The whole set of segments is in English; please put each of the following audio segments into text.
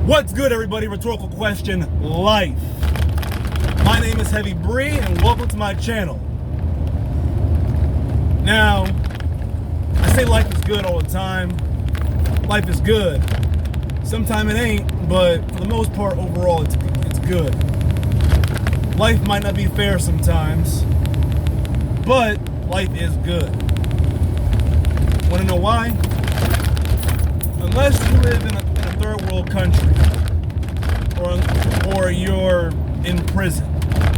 What's good, everybody? Rhetorical question, life. My name is Heavy Bree, and welcome to my channel. Now, I say life is good all the time. Life is good. Sometimes it ain't, but for the most part, overall, it's good. Life might not be fair sometimes, but life is good. Want to know why? Unless you live in a third world country, or you're in prison.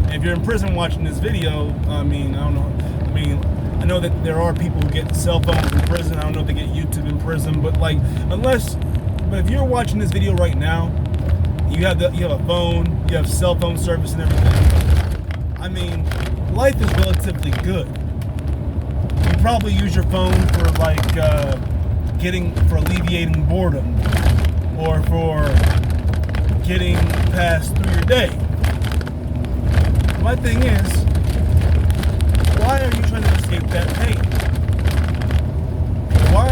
If you're in prison watching this video, I don't know. I know that there are people who get cell phones in prison. I don't know if they get YouTube in prison, but if you're watching this video right now, you have a phone, you have cell phone service and everything. Life is relatively good. You probably use your phone for alleviating boredom, or for getting past through your day. My thing is, why are you trying to escape that pain? Why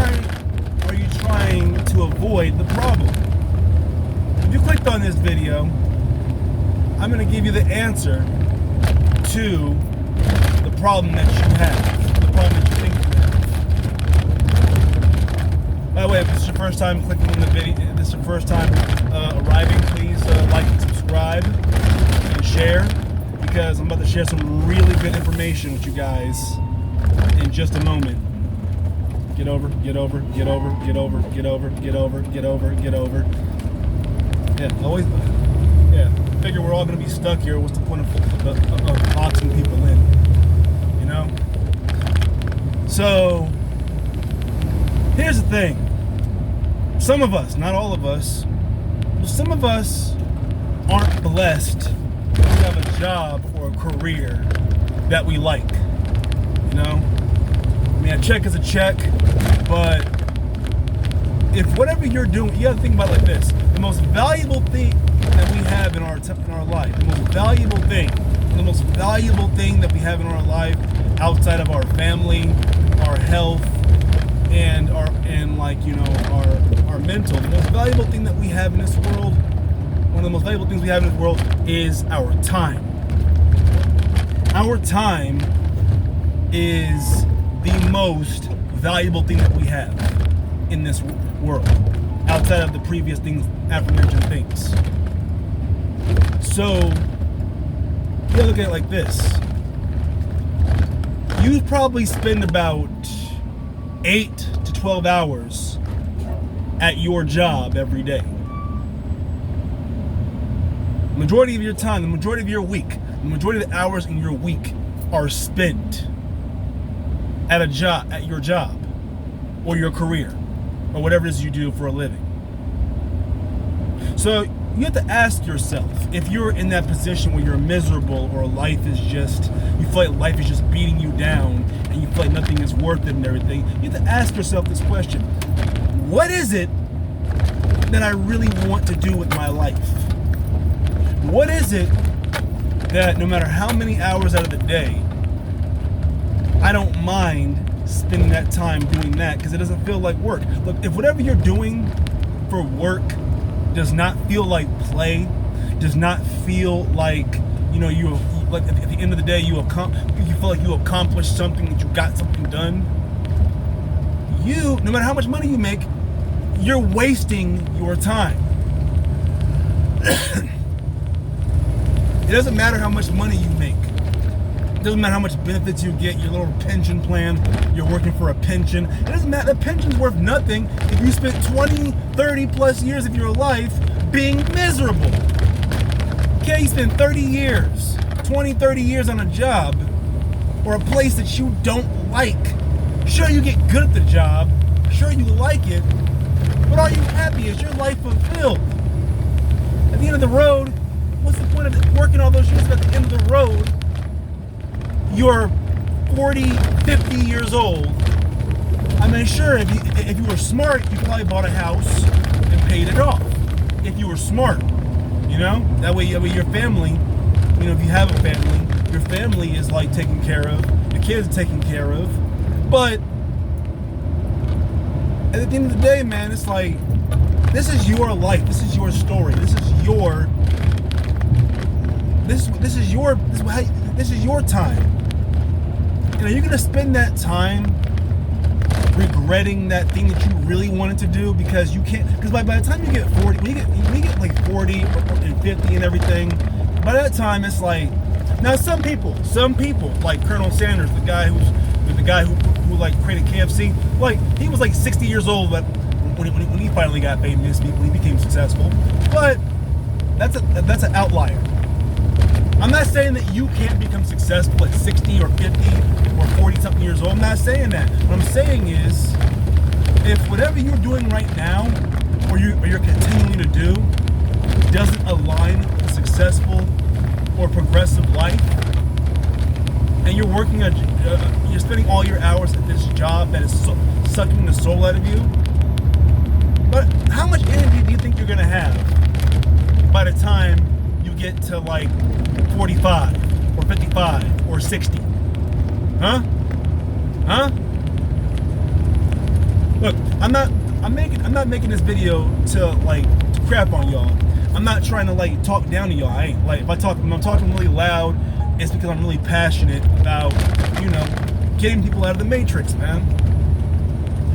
are you trying to avoid the problem? If you clicked on this video, I'm going to give you the answer to the problem that you have, the problem that you think you have. By the way, if this is your first time clicking on the video, this is your first time arriving, please like and subscribe and share, because I'm about to share some really good information with you guys in just a moment. Get over. Figure we're all gonna be stuck here. What's the point of boxing people in? You know? So here's the thing. Some of us, not all of us, but some of us aren't blessed to have a job or a career that we like. You know? A check is a check, but if whatever you're doing, you gotta think about it like this: the most valuable thing that we have in our life, the most valuable thing that we have in our life, outside of our family, our health, and our mental, the most valuable thing that we have in this world, one of the most valuable things we have in this world is our time. Our time is the most valuable thing that we have in this world, outside of the previous things, aforementioned things. So you gotta look at it like this: you probably spend about 8 to 12 hours at your job every day. The majority of your time, the majority of your week, the majority of the hours in your week are spent at your job, or your career, or whatever it is you do for a living. So you have to ask yourself, if you're in that position where you're miserable, or you feel like life is just beating you down, and you feel like nothing is worth it and everything, you have to ask yourself this question: what is it that I really want to do with my life? What is it that no matter how many hours out of the day, I don't mind spending that time doing that, because it doesn't feel like work. Look, if whatever you're doing for work does not feel like play, does not feel like, at the end of the day, you feel like you accomplished something, that you got something done, no matter how much money you make, you're wasting your time. It doesn't matter how much money you make. It doesn't matter how much benefits you get, your little pension plan, you're working for a pension. It doesn't matter, the pension's worth nothing if you spent 20, 30 plus years of your life being miserable. Okay, you spend 30 years on a job, or a place that you don't like. Sure, you get good at the job, sure you like it, but are you happy? Is your life fulfilled? At the end of the road, what's the point of working all those years if at the end of the road you're 40, 50 years old? Sure, if you were smart, you probably bought a house and paid it off. If you were smart, that way your family, if you have a family, your family is taken care of, the kids are taken care of. But at the end of the day, man, it's like, This is your life. This is your story. This is your time. You know, you're gonna spend that time regretting that thing that you really wanted to do because you can't. Because by the time you get 40, when you get like 40 and 50 and everything, by that time it's like. Now some people like Colonel Sanders, the guy who like created KFC, like he was like 60 years old when he finally got famous, when he became successful. But that's an outlier. I'm not saying that you can't become successful at 60 or 50 or 40 something years old. I'm not saying that. What I'm saying is, if whatever you're doing right now, or you're continuing to do, doesn't align with a successful or progressive life, and you're working you're spending all your hours at this job that is sucking the soul out of you. But how much energy do you think you're gonna have by the time you get to like 45 or 55 or 60? Huh? Look, I'm not making this video to crap on y'all. I'm not trying to like talk down to y'all. I ain't like, if I'm talking really loud, it's because I'm really passionate about, you know, getting people out of the matrix, man.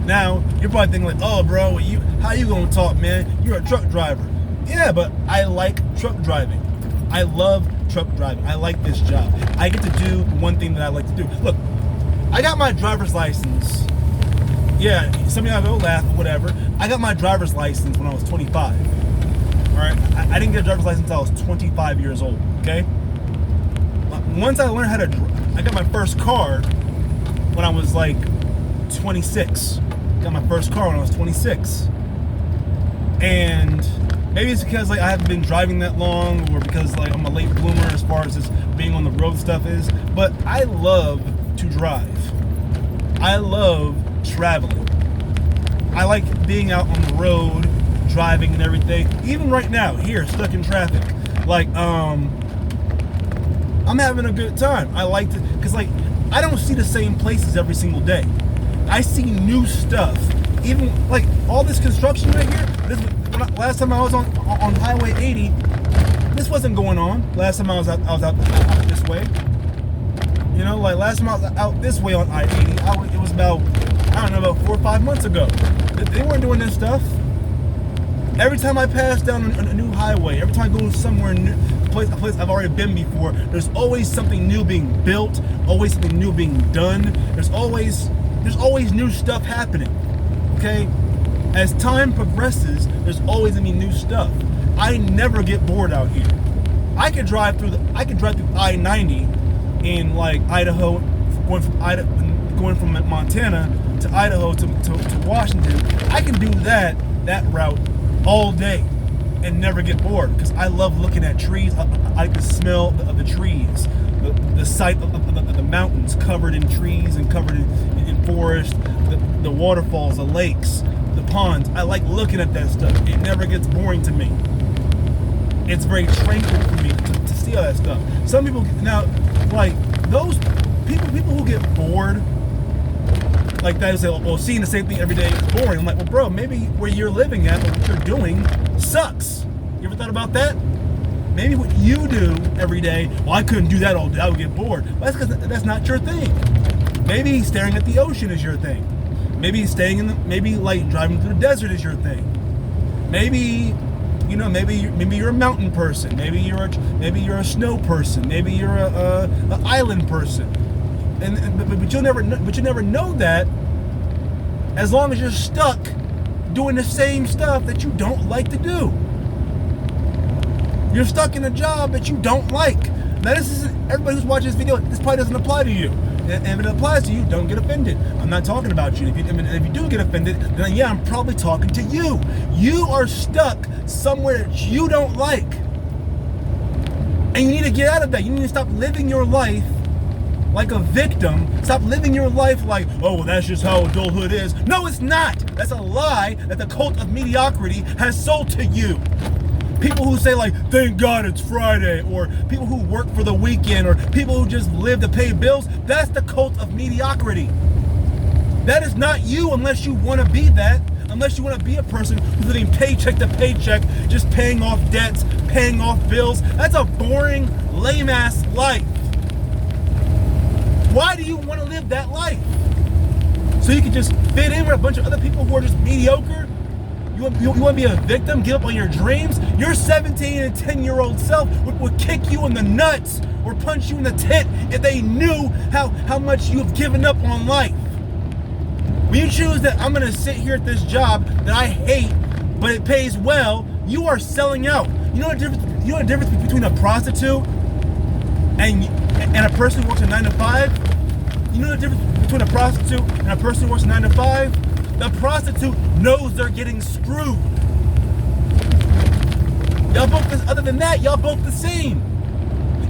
Now, you're probably thinking like, oh bro, how you gonna talk, man? You're a truck driver. Yeah, but I like truck driving. I love truck driving. I like this job. I get to do one thing that I like to do. Look, I got my driver's license. Yeah, some of y'all go laugh, whatever. I got my driver's license when I was 25. All right, I didn't get a driver's license until I was 25 years old. Okay. Once I learned how to, I got my first car when I was like 26. Got my first car when I was 26, and maybe it's because like I haven't been driving that long, or because like I'm a late bloomer as far as this being on the road stuff is. But I love to drive. I love traveling. I like being out on the road, driving and everything. Even right now, here, stuck in traffic. Like, I'm having a good time. I like to, because like, I don't see the same places every single day. I see new stuff. Even like all this construction right here. Last time I was on Highway 80, this wasn't going on. Last time I was out this way. You know, like last time I was out this way on I-80, it was about, I don't know, about 4 or 5 months ago. They weren't doing this stuff. Every time I pass down a new highway, every time I go somewhere new, a place I've already been before, there's always something new being built, always something new being done. There's always new stuff happening. Okay? As time progresses, there's always gonna be new stuff. I never get bored out here. I could drive through I-90 in like Idaho, going from Montana to Idaho to Washington. I can do that route all day and never get bored, because I love looking at trees. I like the smell of the trees, the sight of the mountains covered in trees and covered in forest, the waterfalls, the lakes, the ponds. I like looking at that stuff. It never gets boring to me. It's very tranquil for me to see all that stuff. Some people now, like those people who get bored like that, say, well, seeing the same thing every day is boring. I'm like, well, bro, maybe where you're living at, or what you're doing, sucks. You ever thought about that? Maybe what you do every day, well, I couldn't do that all day, I would get bored. Well, that's because that's not your thing. Maybe staring at the ocean is your thing. Maybe maybe like driving through the desert is your thing. Maybe, you know, maybe you're a mountain person. Maybe you're a snow person. Maybe you're a island person. But you'll never know that as long as you're stuck doing the same stuff that you don't like to do. You're stuck in a job that you don't like. Now, this is everybody who's watching this video. This probably doesn't apply to you. And if it applies to you, don't get offended. I'm not talking about you. If you do get offended, then yeah, I'm probably talking to you. You are stuck somewhere that you don't like, and you need to get out of that. You need to stop living your life like a victim. Stop living your life like, oh, well, that's just how adulthood is. No, it's not. That's a lie that the cult of mediocrity has sold to you. People who say like, thank God it's Friday, or people who work for the weekend, or people who just live to pay bills, that's the cult of mediocrity. That is not you unless you want to be that, unless you want to be a person who's living paycheck to paycheck, just paying off debts, paying off bills. That's a boring, lame-ass life. Why do you want to live that life? So you can just fit in with a bunch of other people who are just mediocre? You want to be a victim, give up on your dreams? Your 17 and 10-year-old self would kick you in the nuts or punch you in the tit if they knew how much you've given up on life. When you choose that I'm going to sit here at this job that I hate, but it pays well, you are selling out. You know the difference between a prostitute and a person who works a 9 to 5? You know the difference between a prostitute and a person who works a 9 to 5? The prostitute knows they're getting screwed. Y'all both, other than that, y'all both the same.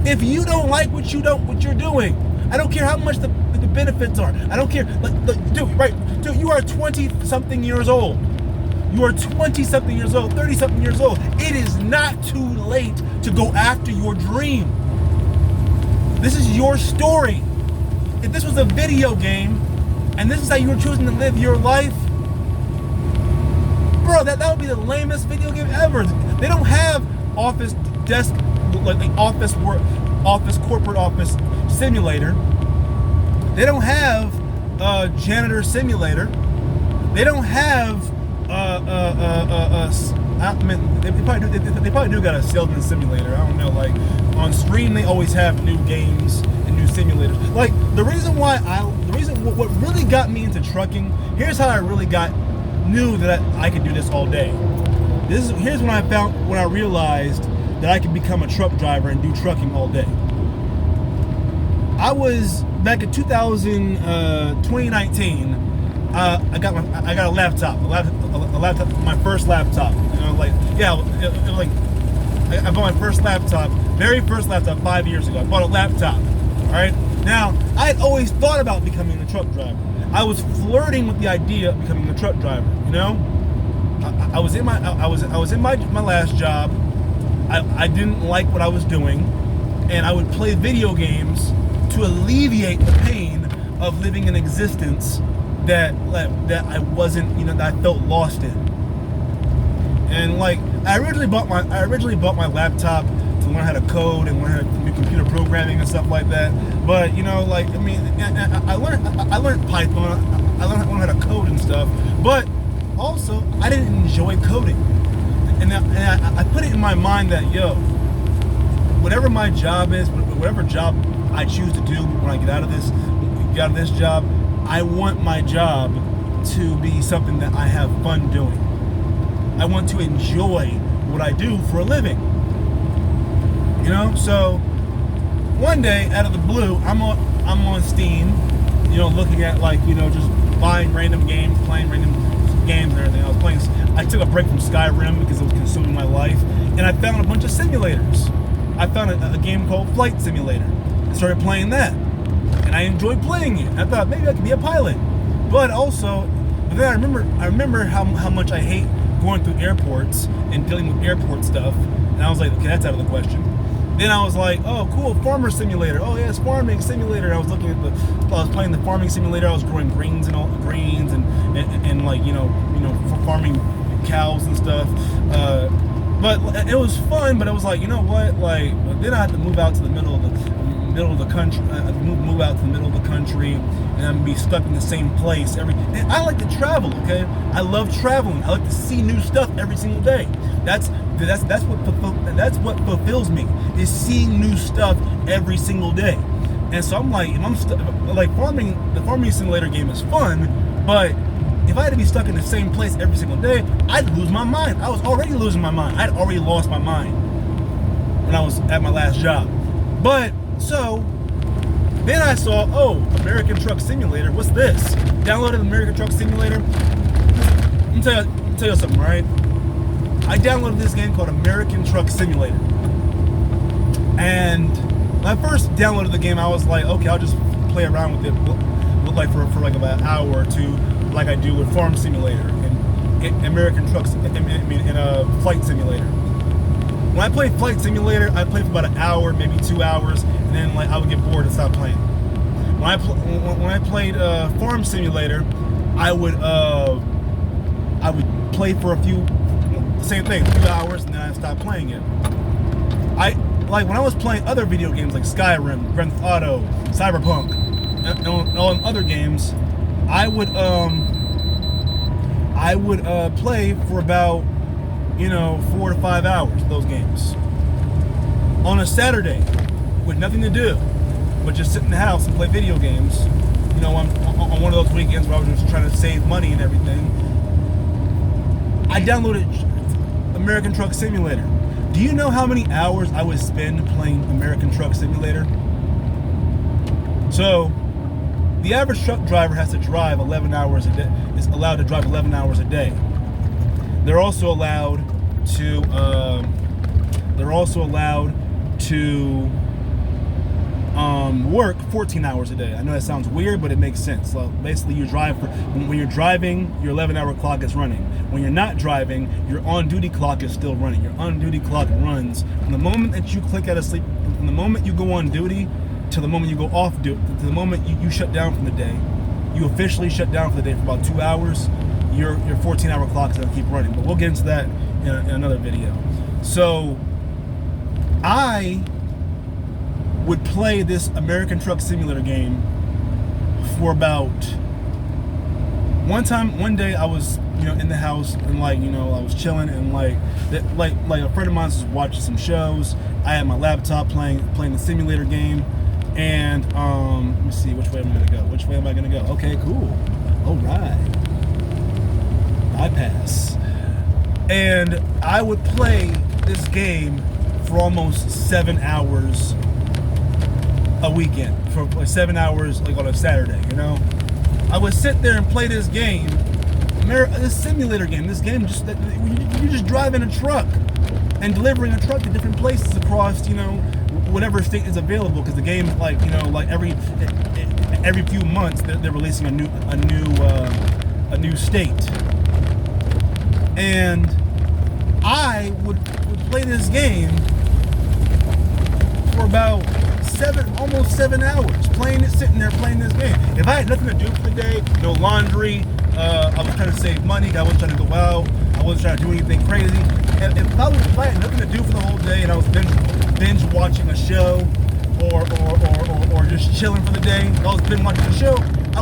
If you don't like what you're doing, I don't care how much the benefits are. I don't care. Dude, you are 20-something years old. You are 20-something years old, 30-something years old. It is not too late to go after your dream. This is your story. If this was a video game, and this is how you were choosing to live your life, bro, that would be the lamest video game ever. They don't have office desk, like the corporate office simulator. They don't have janitor simulator. They don't have they probably do got a salesman simulator. I don't know. Like on Stream, they always have new games and new simulators. Like what really got me into trucking. Here's how I really knew that I could do this all day. Here's when I realized that I could become a truck driver and do trucking all day. I was back in 2019. I got a laptop, my first laptop. I bought my first laptop, very first laptop 5 years ago. I bought a laptop. All right. Now, I had always thought about becoming a truck driver. I was flirting with the idea of becoming a truck driver. You know, I was in my last job. I didn't like what I was doing, and I would play video games to alleviate the pain of living an existence that I wasn't, that I felt lost in. And like I originally bought my laptop to learn how to code and learn how to do computer programming and stuff like that. But I learned Python. I learned how to code and stuff. But also, I didn't enjoy coding. And I put it in my mind that whatever my job is, whatever job I choose to do when I get out of this job, I want my job to be something that I have fun doing. I want to enjoy what I do for a living. So one day out of the blue, I'm on Steam, looking at just buying random games, playing random games and everything. I took a break from Skyrim because it was consuming my life, and I found a bunch of simulators. I found a game called Flight Simulator. I started playing that, and I enjoyed playing it. I thought maybe I could be a pilot, but then I remember how much I hate going through airports and dealing with airport stuff, and I was like, okay, that's out of the question. Then I was like, oh, cool, farmer simulator. Oh, yeah, it's farming simulator. I was playing the farming simulator. I was growing greens and farming cows and stuff. But it was fun. But I was like, you know what? Then I had to move out to the middle of the country. Move out to the middle of the country, and I'm gonna be stuck in the same place and I like to travel. Okay, I love traveling. I like to see new stuff every single day. That's what fulfills me, is seeing new stuff every single day. And so I'm like, if I'm the farming simulator game is fun, but if I had to be stuck in the same place every single day, I'd lose my mind. I was already losing my mind. I'd already lost my mind when I was at my last job. But so then I saw, American Truck Simulator. What's this? Downloaded American Truck Simulator. Let me tell you something, right? I downloaded this game called American Truck Simulator. And when I first downloaded the game, I was like, okay, I'll just play around with it for about an hour or two, like I do with Farm Simulator and American Trucks, in a Flight Simulator. When I played Flight Simulator, I played for about an hour, maybe 2 hours, and then I would get bored and stop playing. When I played Farm Simulator, I I would play for a few, same thing, a few hours, and then I stopped playing it. Like when I was playing other video games like Skyrim, Grand Theft Auto, Cyberpunk, and on other games, I would play for about 4 to 5 hours of those games on a Saturday with nothing to do but just sit in the house and play video games. On one of those weekends where I was just trying to save money and everything. I downloaded American Truck Simulator. Do you know how many hours I would spend playing American Truck Simulator? So, the average truck driver has to drive 11 hours a day. Is allowed to drive 11 hours a day. They're also allowed to work 14 hours a day. I know that sounds weird, but it makes sense. So basically, when you're driving, your 11-hour clock is running. When you're not driving, your on-duty clock is still running. Your on-duty clock runs from the moment that you click out of sleep, from the moment you go on duty to the moment you go off duty, to the moment you shut down from the day. You officially shut down for the day for about 2 hours. Your 14-hour clock is going to keep running. But we'll get into that in another video. So I would play this American Truck Simulator game for about one day I was in the house and I was chilling and like a friend of mine was watching some shows. I had my laptop playing the simulator game, and let me see, which way am I gonna go? Okay, cool. All right, bypass. And I would play this game for almost 7 hours a weekend, for like 7 hours like on a Saturday. I would sit there and play this game, this simulator game. This game you just driving a truck and delivering a truck to different places across whatever state is available, because the game like every few months they're releasing a new state. And I would play this game for about almost 7 hours, sitting there playing this game. If I had nothing to do for the day, no laundry, I was trying to save money, I wasn't trying to go out, I wasn't trying to do anything crazy. If I had nothing to do for the whole day and I was binge watching a show or just chilling for the day, I was binge watching a show, I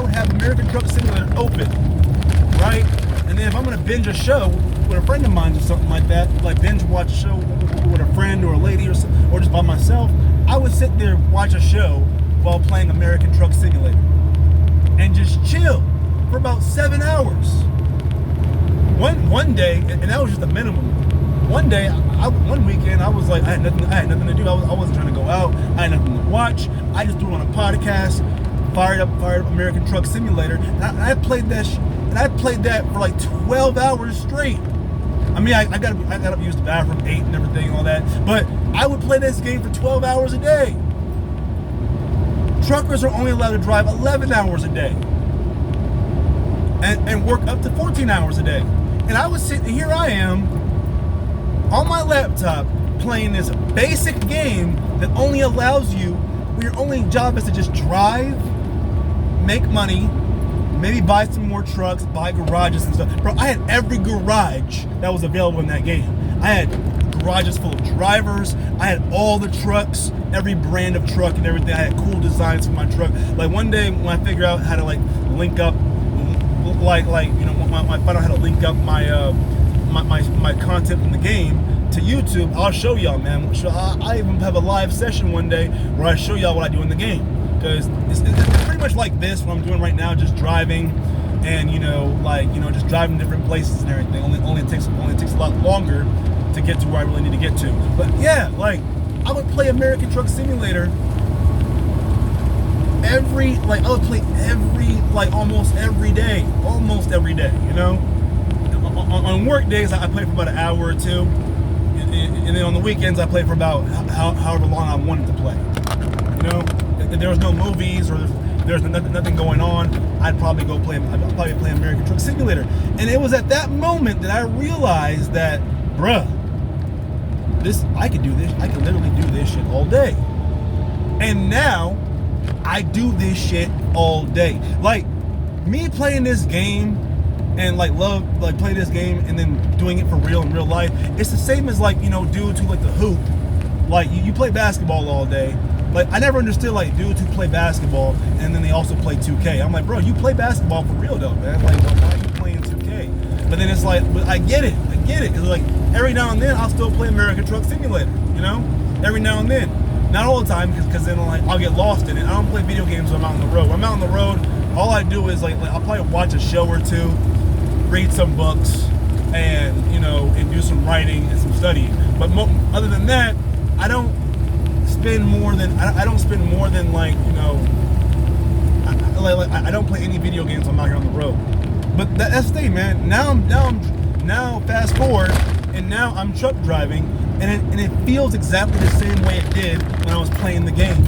would have American Truck Simulator open, right? And then if I'm gonna binge a show with a friend of mine or something like that, like binge watch a show with a friend or a lady or just by myself, I would sit there and watch a show while playing American Truck Simulator and just chill for about 7 hours. One day, and that was just the minimum. One day, one weekend, I was like, I had nothing to do. I wasn't trying to go out. I had nothing to watch. I just threw on a podcast, fired up American Truck Simulator, and I played that for like 12 hours straight. I mean, I got to use the bathroom 8 and everything and all that, but I would play this game for 12 hours a day. Truckers are only allowed to drive 11 hours a day and work up to 14 hours a day. And I was sitting here, I am on my laptop playing this basic game that only allows you, where your only job is to just drive, make money, maybe buy some more trucks, buy garages and stuff. Bro, I had every garage that was available in that game. I had garages full of drivers. I had all the trucks, every brand of truck and everything. I had cool designs for my truck. Like one day when I figure out how to link up, when I find out how to link up my content from the game to YouTube, I'll show y'all, man. I even have a live session one day where I show y'all what I do in the game. Because it's pretty much like this, what I'm doing right now, just driving and just driving different places and everything. Only takes a lot longer to get to where I really need to get to. But yeah, I would play American Truck Simulator almost every day, On work days, I play for about an hour or two, and then on the weekends, I play for about however long I wanted to play. If there was no movies or there's nothing going on, I'd probably play American Truck Simulator. And it was at that moment that I realized that, bruh, I could do this. I could literally do this shit all day. And now I do this shit all day. Like me playing this game and like love like play this game and then doing it for real in real life. It's the same as like, you know, dudes who like the hoop. Like you play basketball all day. Like I never understood like dudes who play basketball and then they also play 2K. I'm like, bro, you play basketball for real though, man. Like why are you playing 2K? But then it's like, but I get it, because like every now and then I'll still play American Truck Simulator, you know, every now and then. Not all the time, because then like I'll get lost in it. I don't play video games when I'm out on the road. When I'm out on the road, all I do is like I'll probably watch a show or two, read some books, and you know, and do some writing and some studying. But other than that, I don't spend more than like, you know, I don't play any video games when I'm out here on the road. But that's the thing, man. Now fast forward, and now I'm truck driving, and it feels exactly the same way it did when I was playing the game.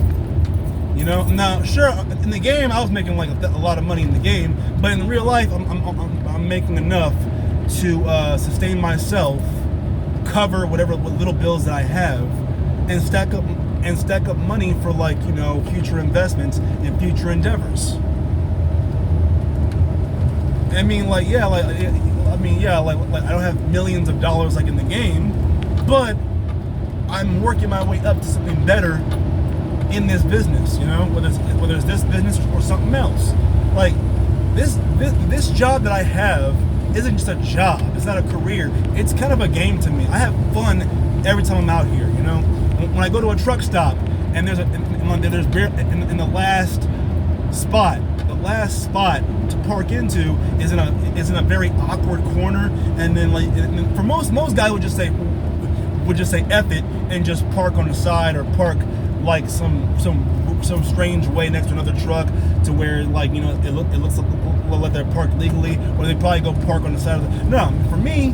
You know, now sure, in the game I was making like a lot of money in the game, but in real life I'm making enough to sustain myself, cover what little bills that I have, and stack up money for, like, you know, future investments and future endeavors. I mean, like, yeah, like I don't have millions of dollars like in the game, but I'm working my way up to something better in this business, you know, whether it's this business or something else. Like this job that I have isn't just a job. It's not a career. It's kind of a game to me. I have fun every time I'm out here, you know. When I go to a truck stop and there's in the last spot to park into is in a very awkward corner, and then like for most guys would just say F it and just park on the side, or park like some strange way next to another truck to where, like, you know, it looks like they're parked legally, or they probably go park on the side of the. No, for me,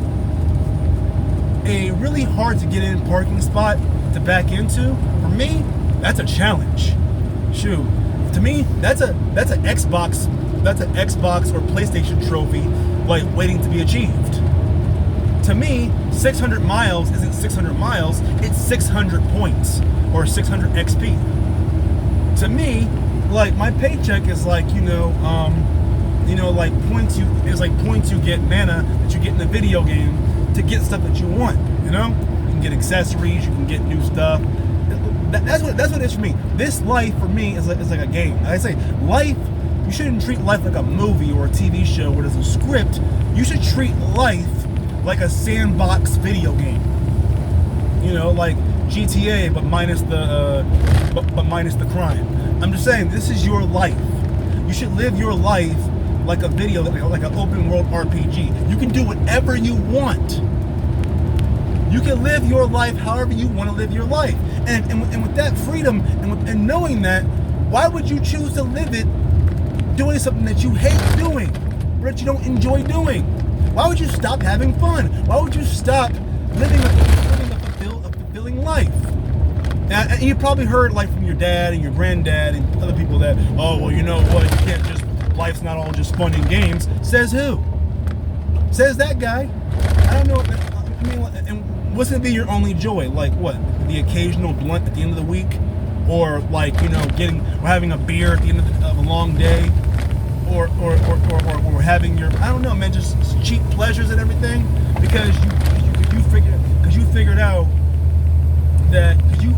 a really hard to get in parking spot to back into, for me, that's a challenge. Shoot, to me, that's an Xbox or PlayStation trophy, like, waiting to be achieved. To me, 600 miles isn't 600 miles, it's 600 points or 600 XP. To me, like, my paycheck is like, like points you get mana that you get in the video game to get stuff that you want, you know? You can get accessories, you can get new stuff. That's what it is for me. This life for me is like a game. Like I say, life, you shouldn't treat life like a movie or a TV show where there's a script. You should treat life like a sandbox video game. You know, like GTA, but minus the crime. I'm just saying, this is your life. You should live your life like a video, like an open world RPG. You can do whatever you want. You can live your life however you want to live your life. And with that freedom and knowing that, why would you choose to live it doing something that you hate doing, or that you don't enjoy doing? Why would you stop having fun? Why would you stop living a fulfilling life? And you probably heard, like, from your dad and your granddad and other people that, oh, well, you know what, you can't just, life's not all just fun and games. Says who? Says that guy. I don't know. I mean, and what's gonna be your only joy? Like what? The occasional blunt at the end of the week, or like, you know, having a beer at the end of a long day, or having your, I don't know, man, just cheap pleasures and everything, because you figured out that you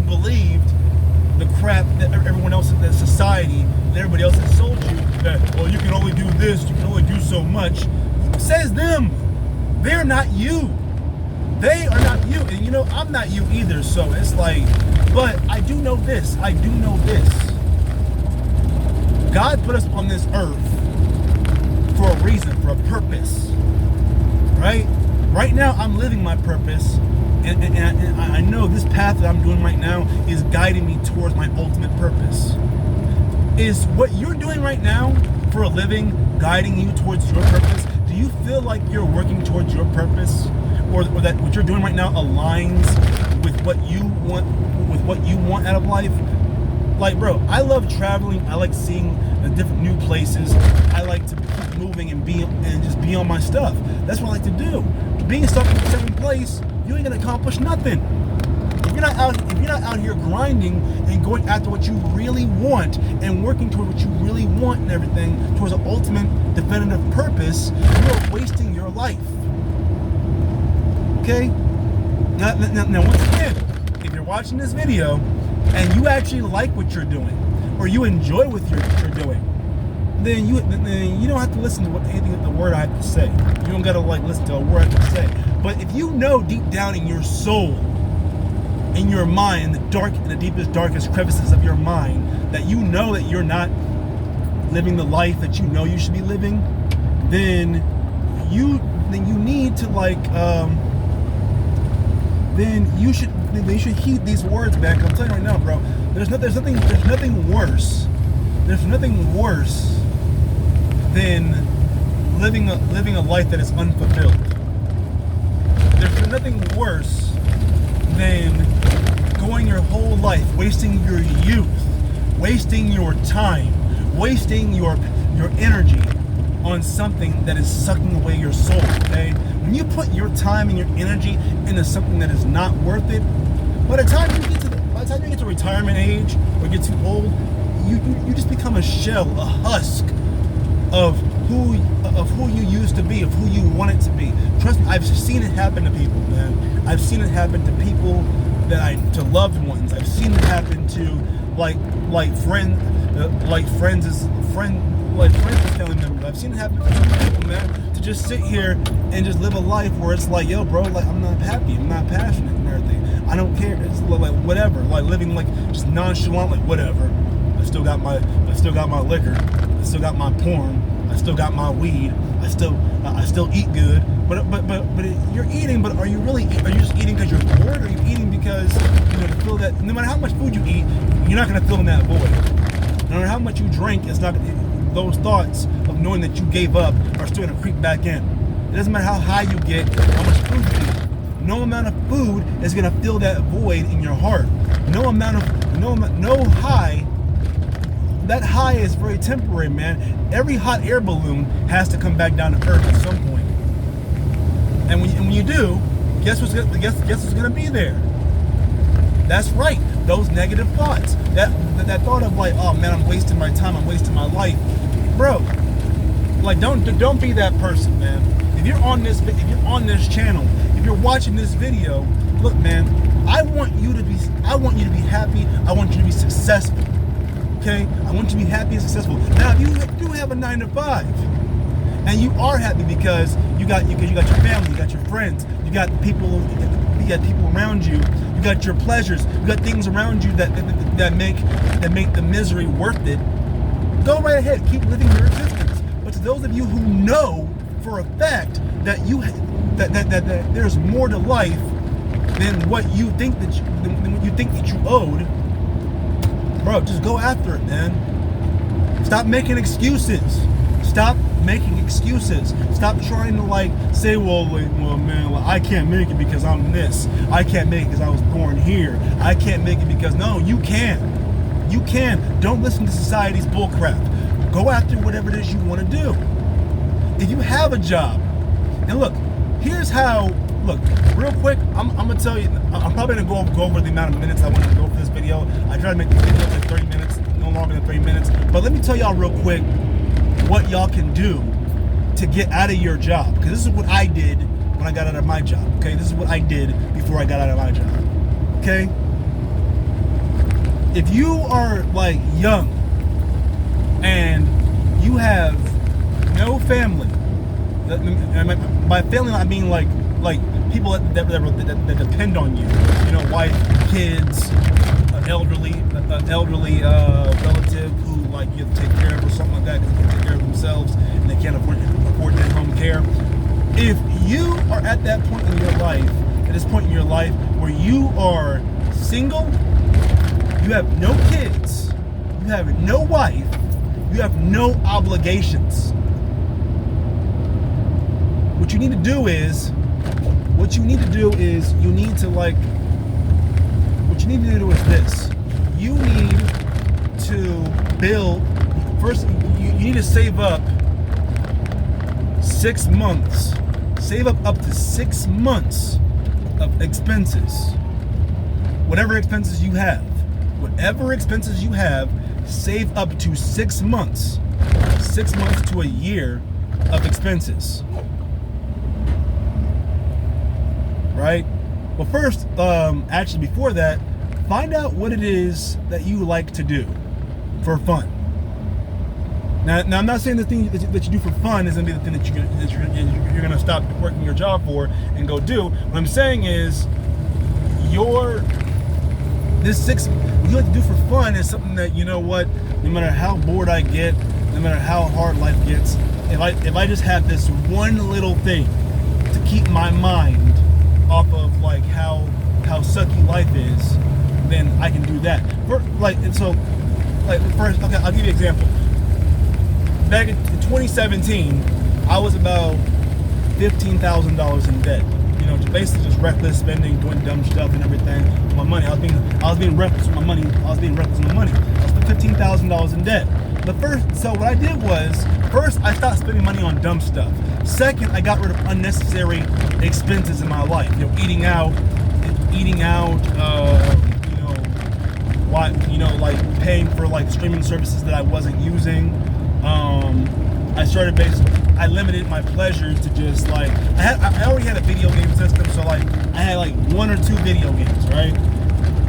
believed the crap that everyone else in the society, that everybody else has sold you, that, well, you can only do this, you can only do so much. Says them. They're not you. They are not you. And you know, I'm not you either. So it's like, but I do know this. God put us on this earth for a reason, for a purpose. Right? Right now, I'm living my purpose. And I know this path that I'm doing right now is guiding me towards my ultimate purpose. Is what you're doing right now for a living guiding you towards your purpose? Do you feel like you're working towards your purpose, or that what you're doing right now aligns with what you want out of life? Like, bro, I love traveling. I like seeing the different new places. I like to keep moving and just be on my stuff. That's what I like to do. Being stuck in the same place, you ain't gonna accomplish nothing. You're you're not out here grinding and going after what you really want and working toward what you really want and everything towards an ultimate definitive purpose, you're wasting your life. Okay? Now once again, if you're watching this video and you actually like what you're doing or you enjoy what you're doing, then you don't have to listen to anything the word I have to say. You don't gotta listen to a word I have to say. But if you know deep down in your soul, in your mind, in the deepest, darkest crevices of your mind, that you know that you're not living the life that you know you should be living, then you need to then you should heed these words back. I'm telling you right now, bro. There's nothing worse. There's nothing worse than living a life that is unfulfilled. There's nothing worse than going your whole life, wasting your youth, wasting your time, wasting your energy on something that is sucking away your soul. Okay? When you put your time and your energy into something that is not worth it, by the time you get to retirement age or get too old, you just become a shell, a husk of who you used to be, of who you wanted to be. Trust me, I've seen it happen to people, man. I've seen it happen to people to loved ones. I've seen it happen to friends as family members. I've seen it happen to people, man, to just sit here and just live a life where it's like, yo, bro, I'm not happy, I'm not passionate and everything. I don't care. It's whatever, living just nonchalant, whatever. I still got my liquor. I still got my porn. I still got my weed. I still eat good. But you're eating. But are you just eating because you're bored? Or are you eating because to feel that no matter how much food you eat, you're not gonna fill in that void. No matter how much you drink, it's not. Those thoughts of knowing that you gave up are still gonna creep back in. It doesn't matter how high you get, how much food you eat. No amount of food is gonna fill that void in your heart. No high. That high is very temporary, man. Every hot air balloon has to come back down to earth at some point. And when you do, guess what's gonna be there? That's right. Those negative thoughts. That thought of oh man, I'm wasting my time. I'm wasting my life, bro. Don't be that person, man. If you're on this channel, if you're watching this video, look, man. I want you to be happy. I want you to be successful. Okay, I want you to be happy and successful. Now, if you do have a 9-to-5, and you are happy because you got your family, you got your friends, you got people around you, you got your pleasures, you got things around you that make the misery worth it. Go right ahead, keep living your existence. But to those of you who know for a fact that that there's more to life than what you think that you owed. Bro, just go after it, man. Stop making excuses. Stop making excuses. Stop trying to say, well, man, I can't make it because I'm this. I can't make it because I was born here. I can't make it because no, you can. You can. Don't listen to society's bullcrap. Go after whatever it is you want to do. If you have a job, and look, here's how. Look, real quick, I'm gonna tell you. I'm probably gonna go over the amount of minutes I wanted to go for this video. I try to make this video 30 minutes, no longer than 30 minutes. But let me tell y'all real quick what y'all can do to get out of your job. Because this is what I did when I got out of my job. Okay, this is what I did before I got out of my job. Okay, if you are young and you have no family, by family I mean like people that depend on you, wife, kids, elderly relative who you have to take care of or something like that because they can't take care of themselves and they can't afford their home care. If you are at that point in your life, at this point in your life where you are single, you have no kids, you have no wife, you have no obligations. What you need to do is this. You need to build, first you need to save up 6 months. Save up to 6 months of expenses. whatever expenses you have, save up to 6 months to a year of expenses. Right? Well, first, actually before that, find out what it is that you like to do for fun. Now I'm not saying the thing that you do for fun is going to be the thing that you're going to stop working your job for and go do. What I'm saying is, what you like to do for fun is something that, you know what, no matter how bored I get, no matter how hard life gets, if I just have this one little thing to keep my mind off of like how sucky life is, then I can do that. First, okay, I'll give you an example. Back in 2017, I was about $15,000 in debt. You know, basically just reckless spending, doing dumb stuff and everything. My money, I was being reckless with my money. I spent $15,000 in debt. So what I did was, first, I stopped spending money on dumb stuff. Second, I got rid of unnecessary expenses in my life. You know, eating out, like paying for like streaming services that I wasn't using. I limited my pleasures to just like, I already had a video game system, so like I had like 1 or 2 video games, right?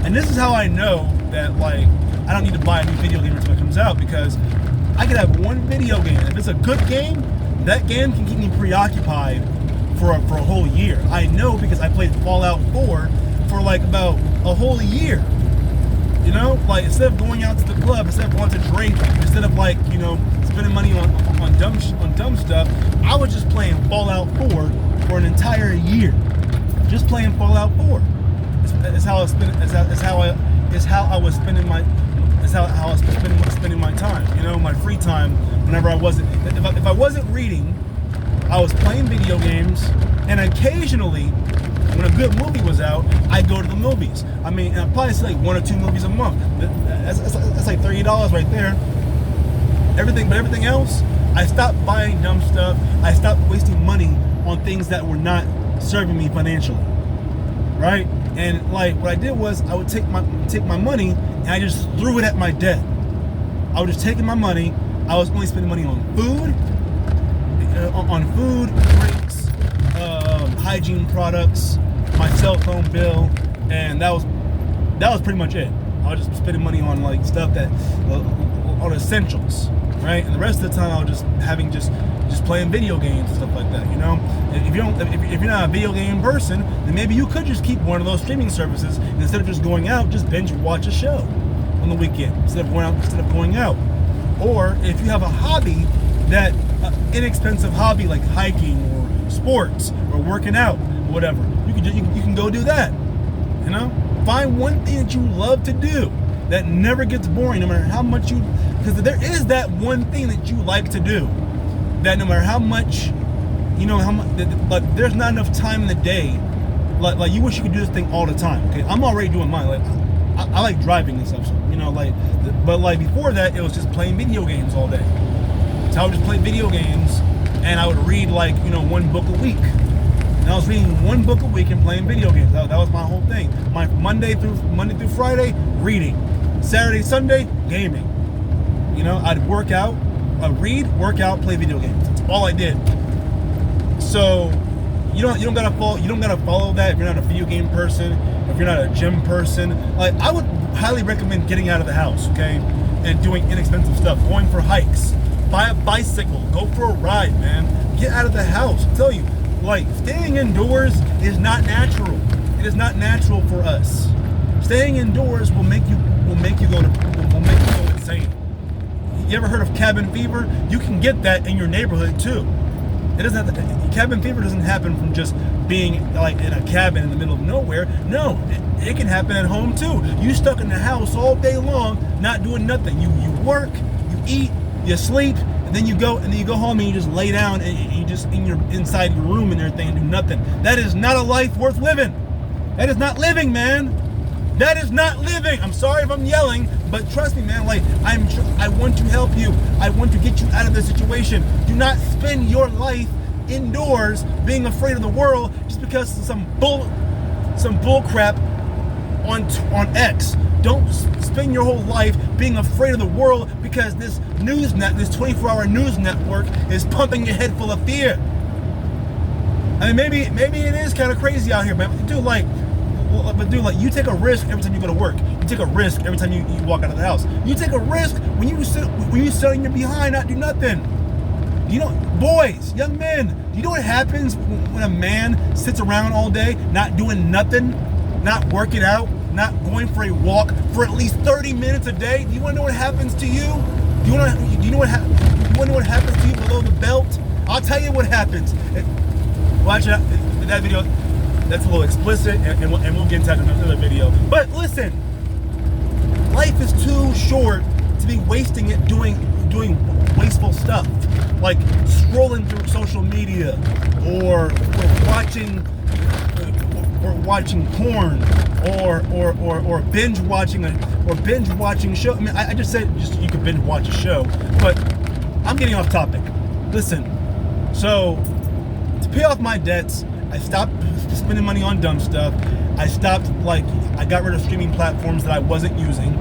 And this is how I know that like I don't need to buy a new video game until it comes out, because I could have one video game. If it's a good game, that game can keep me preoccupied for a whole year. I know, because I played Fallout 4 for like about a whole year. You know, like instead of going out to the club, instead of going to drink, instead of like, you know, spending money on dumb stuff, I was just playing Fallout 4 for an entire year. Just playing Fallout 4. It's how I was spending my time. You know, my free time. Whenever I wasn't, if I wasn't reading, I was playing video games, and occasionally, when a good movie was out, I'd go to the movies. I mean, I'd probably see like 1 or 2 movies a month. That's like $30 right there. Everything else, I stopped buying dumb stuff. I stopped wasting money on things that were not serving me financially. Right? And like what I did was, I would take my money and I just threw it at my debt. I was just taking my money. I was only spending money on food, drinks, hygiene products, my cell phone bill, and that was pretty much it. I was just spending money on like stuff that on essentials, right? And the rest of the time I was just playing video games and stuff like that. You know, if you're not a video game person, then maybe you could just keep one of those streaming services, and instead of just going out, just binge watch a show on the weekend instead of going out. Or if you have a hobby, that inexpensive hobby like hiking or sports or working out or whatever, you can go do that. You know, find one thing that you love to do that never gets boring, no matter how much because there is that one thing that you like to do that no matter how much, you know, but there's not enough time in the day. Like you wish you could do this thing all the time. Okay, I'm already doing mine. Like I like driving and stuff, so, you know, but before that, it was just playing video games all day. So I would just play video games, and I would read 1 book a week. And I was reading 1 book a week and playing video games. That was my whole thing. My Monday through Friday, reading. Saturday, Sunday, gaming. You know, I'd work out, read, work out, play video games. That's all I did. So you don't gotta follow that if you're not a video game person, if you're not a gym person. Like, I would highly recommend getting out of the house, okay, and doing inexpensive stuff, going for hikes, buy a bicycle, go for a ride, man. Get out of the house. I tell you, like, staying indoors is not natural. It is not natural for us. Staying indoors will make you go insane. You ever heard of cabin fever? You can get that in your neighborhood too. It doesn't cabin fever doesn't happen from just being like in a cabin in the middle of nowhere. No, it can happen at home too. You stuck in the house all day long, not doing nothing. You work, you eat, you sleep, and then you go home and you just lay down and you just inside your room and everything and do nothing. That is not a life worth living. That is not living, man. That is not living. I'm sorry if I'm yelling, but trust me, man. Like, I want to help you. I want to get you out of this situation. Do not spend your life indoors being afraid of the world just because some bull crap on X. Don't spend your whole life being afraid of the world because this 24-hour news network is pumping your head full of fear. I mean, maybe it is kind of crazy out here, but dude, you take a risk every time you go to work. You take a risk every time you walk out of the house. You take a risk when you sit on your behind, not do nothing. You know, boys, young men, you know what happens when a man sits around all day, not doing nothing, not working out, not going for a walk for at least 30 minutes a day? Do you want to know what happens to you? Do you want to know what happens to you below the belt? I'll tell you what happens. Watch that video. That's a little explicit, and we'll get into that in another video. But listen, life is too short to be wasting it doing wasteful stuff, like scrolling through social media or watching porn or binge watching show. I mean, I just said you could binge watch a show, but I'm getting off topic. Listen, so to pay off my debts, I stopped spending money on dumb stuff. I got rid of streaming platforms that I wasn't using.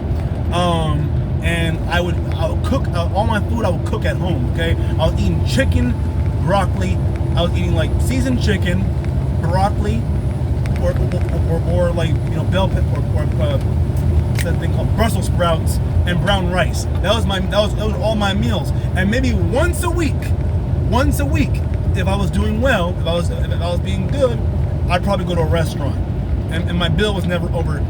And I would cook all my food. I would cook at home. Okay, I was eating chicken, broccoli. I was eating like seasoned chicken, broccoli, or like, you know, bell pepper, or what's that thing called, Brussels sprouts and brown rice. That was all my meals. And maybe once a week, if I was doing well, if I was being good, I'd probably go to a restaurant. And my bill was never over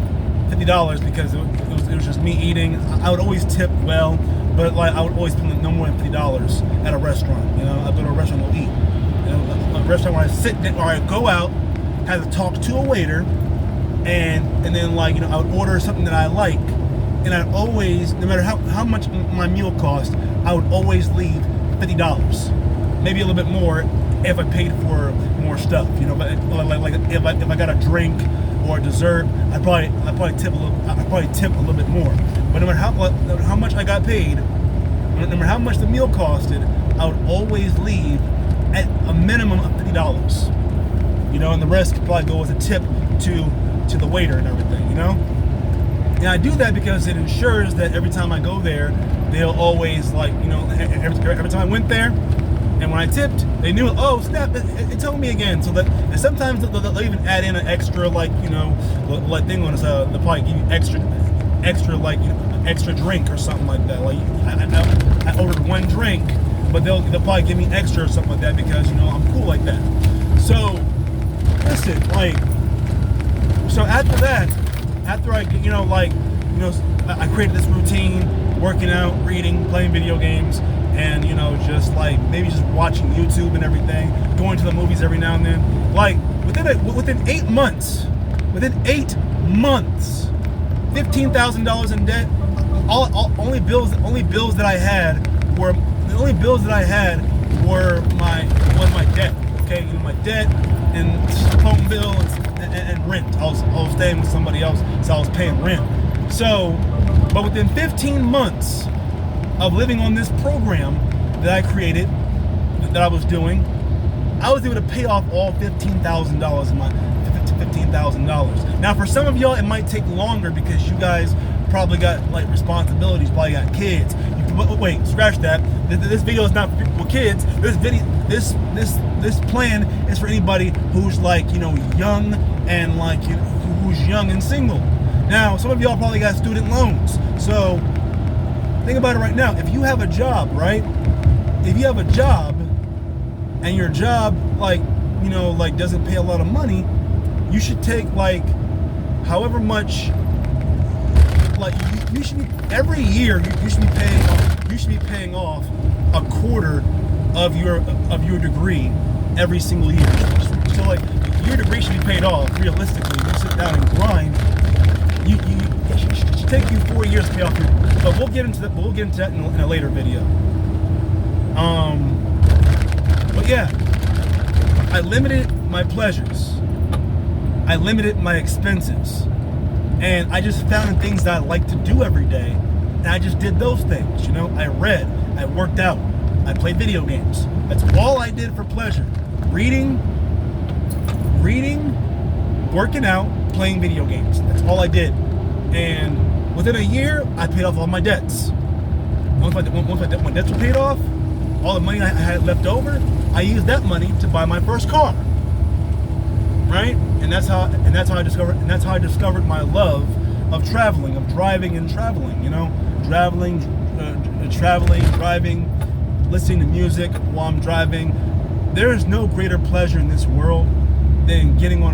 $50 because it was just me eating. I would always tip well, but like I would always spend no more than $50 at a restaurant. You know, I'd go to a restaurant and go eat. You know, a restaurant where I sit down, or I go out, have to talk to a waiter, and then, like, you know, I would order something that I like, and I'd always, no matter how much my meal cost, I would always leave $50, maybe a little bit more if I paid for more stuff. You know, but like if I got a drink or a dessert, I'd probably tip a little bit more. But no matter how much I got paid, no matter how much the meal costed, I would always leave at a minimum of $50. You know, and the rest could probably go as a tip to the waiter and everything. You know, and I do that because it ensures that every time I go there, they'll always, like, you know, every time I went there, and when I tipped, they knew, oh snap, it told me again. So that, and sometimes they'll even add in an extra, like, you know, like thing on us. They'll probably give you extra, like, you know, extra drink or something like that. Like I ordered one drink, but they'll probably give me extra or something like that because, you know, I'm cool like that. So listen, like, so after that, after I, you know, like, you know, I created this routine, working out, reading, playing video games, and, you know, just like maybe just watching YouTube and everything, going to the movies every now and then. Like within 8 months, $15,000 in debt. Only bills that I had were my debt. Okay, you know, my debt and phone bill and rent. I was staying with somebody else, so I was paying rent. So, but within 15 months of living on this program that I created, that I was doing, I was able to pay off all $15,000 of my $15,000. Now, for some of y'all, it might take longer because you guys probably got, like, responsibilities, probably got kids. Wait, scratch that. This video is not for kids. This plan is for anybody who's, like, you know, young and, like, you know, who's young and single. Now, some of y'all probably got student loans. So think about it right now. If you have a job, right? If you have a job and your job, like, you know, like, doesn't pay a lot of money, you should take, like, however much, like, you should be, every year you should be paying off a quarter of your degree every single year. So, like, your degree should be paid off realistically. You sit down and grind. It should take you 4 years to pay off your. But we'll get into that. We'll get into that in a later video. But yeah, I limited my pleasures. I limited my expenses, and I just found things that I like to do every day, and I just did those things. You know, I read, I worked out, I played video games. That's all I did for pleasure. Reading, working out, playing video games. That's all I did. And within a year, I paid off all my debts. Once my debts were paid off, all the money I had left over, I used that money to buy my first car. Right? And that's how I discovered my love of traveling, of driving and traveling. You know, traveling, driving, listening to music while I'm driving. There is no greater pleasure in this world than getting on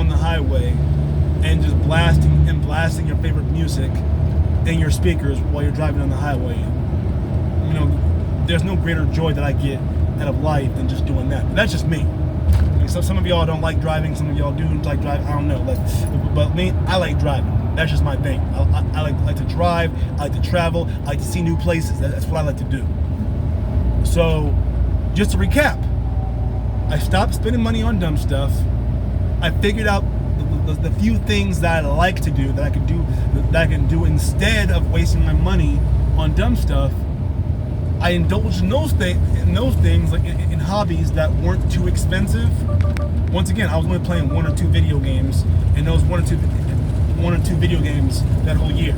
the highway and just blasting your favorite music in your speakers while you're driving on the highway. You know, there's no greater joy that I get out of life than just doing that. But that's just me. I mean, so some of y'all don't like driving, some of y'all do like driving. I don't know. But me, I like driving. That's just my thing. I like to drive. I like to travel. I like to see new places. That's what I like to do. So, just to recap, I stopped spending money on dumb stuff. I figured out the few things that I like to do, that I can do instead of wasting my money on dumb stuff. I indulged in those things, like in hobbies that weren't too expensive. Once again, I was only playing 1 or 2 video games, and those one or two video games that whole year.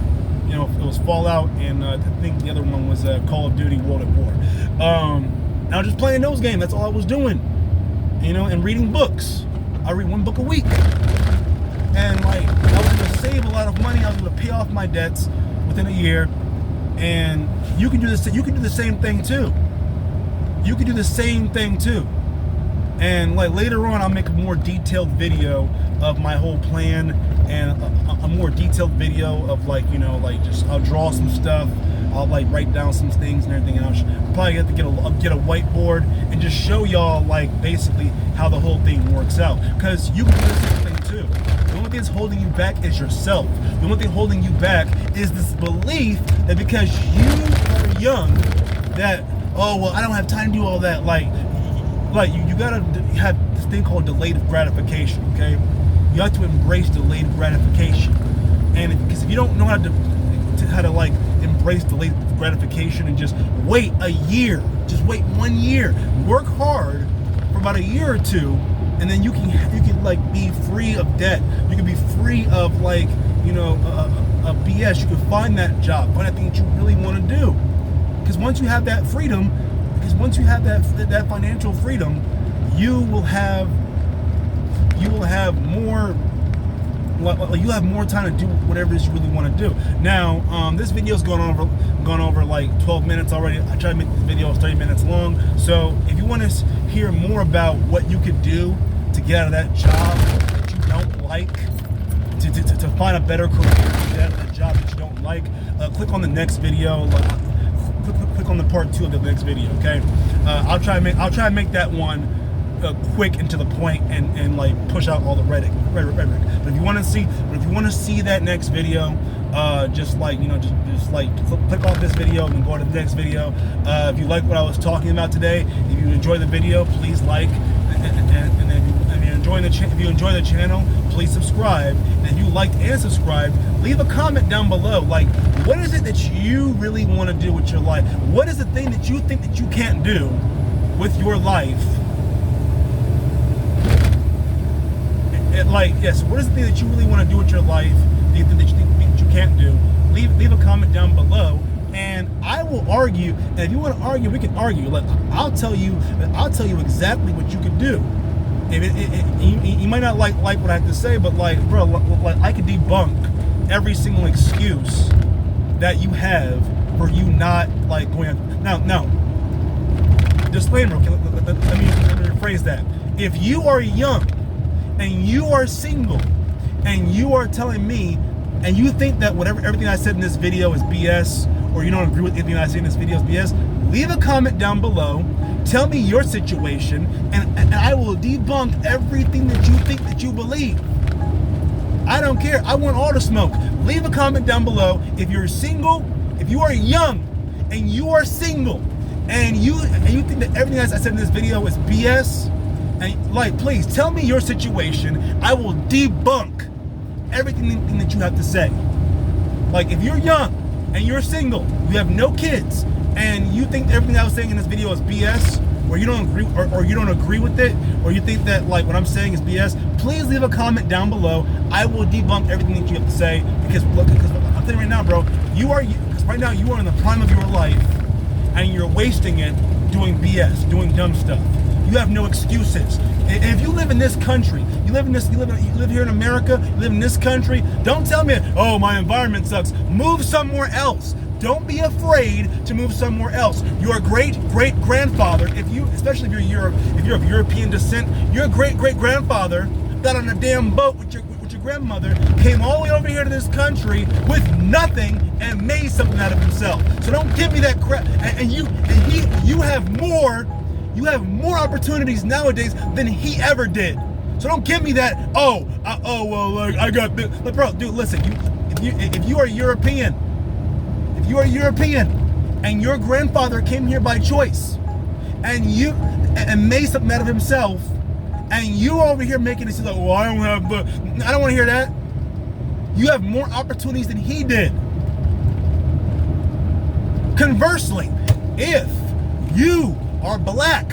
You know, it was Fallout, and I think the other one was Call of Duty World at War. And I was just playing those games. That's all I was doing. You know, and reading books. I read 1 book a week. And like, I was able to save a lot of money. I was able to pay off my debts within a year. And you can do this. You can do the same thing too. You can do the same thing too. And like later on, I'll make a more detailed video of my whole plan, and a more detailed video of like, you know, like just I'll draw some stuff. I'll like write down some things and everything, and I'll probably have to get a whiteboard and just show y'all like basically how the whole thing works out. Because you can do the same thing too. The only thing that's holding you back is yourself. The only thing holding you back is this belief that because you are young, that, oh well, I don't have time to do all that. Like you gotta have this thing called delayed gratification. Okay, you have to embrace delayed gratification, and because if you don't know how to like embrace delayed gratification and just wait a year, just wait 1 year, work hard for about a year or 2, and then you can like be free of debt. You can be free of like, you know, a BS. You can find that job, find that thing that you really want to do. Because once you have that freedom, that financial freedom, you will have more. You have more time to do whatever it is you really want to do. Now, this video's gone over like 12 minutes already. I try to make this video 30 minutes long. So if you want to hear more about what you could do to get out of that job that you don't like, to find a better career, to get out of that job that you don't like, click on the next video. Click on the part 2 of the next video. Okay, I'll try to make that one quick and to the point, and like push out all the rhetoric. But if you want to see that next video, just like, you know, just like click off this video and go to the next video. If you like what I was talking about today, if you enjoy the video, please like, and if you enjoy the channel, please subscribe. And if you liked and subscribed, leave a comment down below. Like, what is it that you really want to do with your life? What is the thing that you think that you can't do with your life? Like, yes, what is the thing that you really want to do with your life that you think that you can't do? Leave a comment down below, and I will argue. And if you want to argue, we can argue. Like, I'll tell you exactly what you can do. You might not like what I have to say, but like, bro, like I could debunk every single excuse that you have for you not like going out. Now, disclaimer. Okay, let me rephrase that. If you are young and you are single, and you are telling me, and you think that everything I said in this video is BS, or you don't agree with anything I say in this video is BS, leave a comment down below. Tell me your situation, and I will debunk everything that you think that you believe. I don't care. I want all the smoke. Leave a comment down below. If you're single, if you are young, and you are single, and you think that everything I said in this video is BS, and like, please tell me your situation. I will debunk everything that you have to say. Like, if you're young and you're single, you have no kids, and you think everything I was saying in this video is BS, or you don't agree, or you don't agree with it, or you think that like what I'm saying is BS, please leave a comment down below. I will debunk everything that you have to say, because look, because I'm telling you right now, bro, because right now you are in the prime of your life, and you're wasting it doing BS, doing dumb stuff. You have no excuses. And if you live in this country, you live here in America, you live in this country, don't tell me, oh, my environment sucks. Move somewhere else. Don't be afraid to move somewhere else. Your great-great-grandfather, especially if you're of European descent, your great-great-grandfather got on a damn boat with your grandmother, came all the way over here to this country with nothing and made something out of himself. So don't give me that crap. You have more opportunities nowadays than he ever did. So don't give me that. I got this. But bro, dude, listen. If you are European, and your grandfather came here by choice, and made something out of himself, and you over here making this like, well, I don't want to hear that. You have more opportunities than he did. Conversely, if you are black,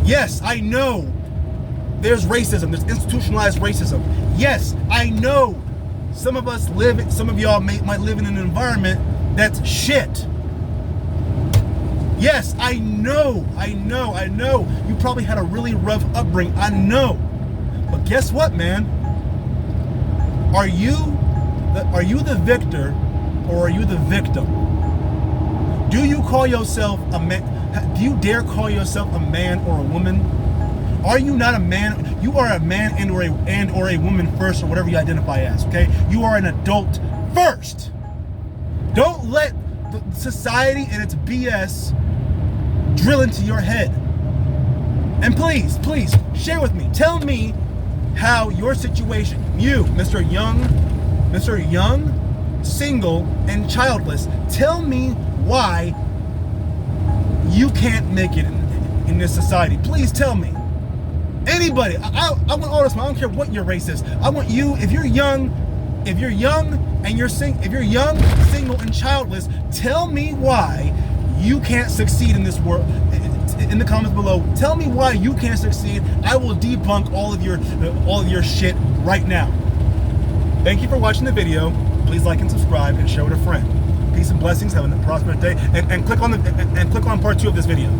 yes, I know there's racism, there's institutionalized racism. Yes, I know some of y'all might live in an environment that's shit. Yes, I know. You probably had a really rough upbringing. I know. But guess what, man? Are you the victor, or are you the victim? Do you call yourself a man? Do you dare call yourself a man or a woman? Are you not a man? You are a man and or a woman first, or whatever you identify as, okay? You are an adult first. Don't let the society and its BS drill into your head. And please share with me. Tell me how your situation, you, Mr. Young, single, and childless, tell me why you can't make it in this society. Please tell me. Anybody. I want all this. I don't care what your race is. I want you, if you're young, single, and childless, tell me why you can't succeed in this world. In the comments below, tell me why you can't succeed. I will debunk all of your shit right now. Thank you for watching the video. Please like and subscribe and show it a friend. Peace and blessings. Have a prosperous day. And click on part 2 of this video.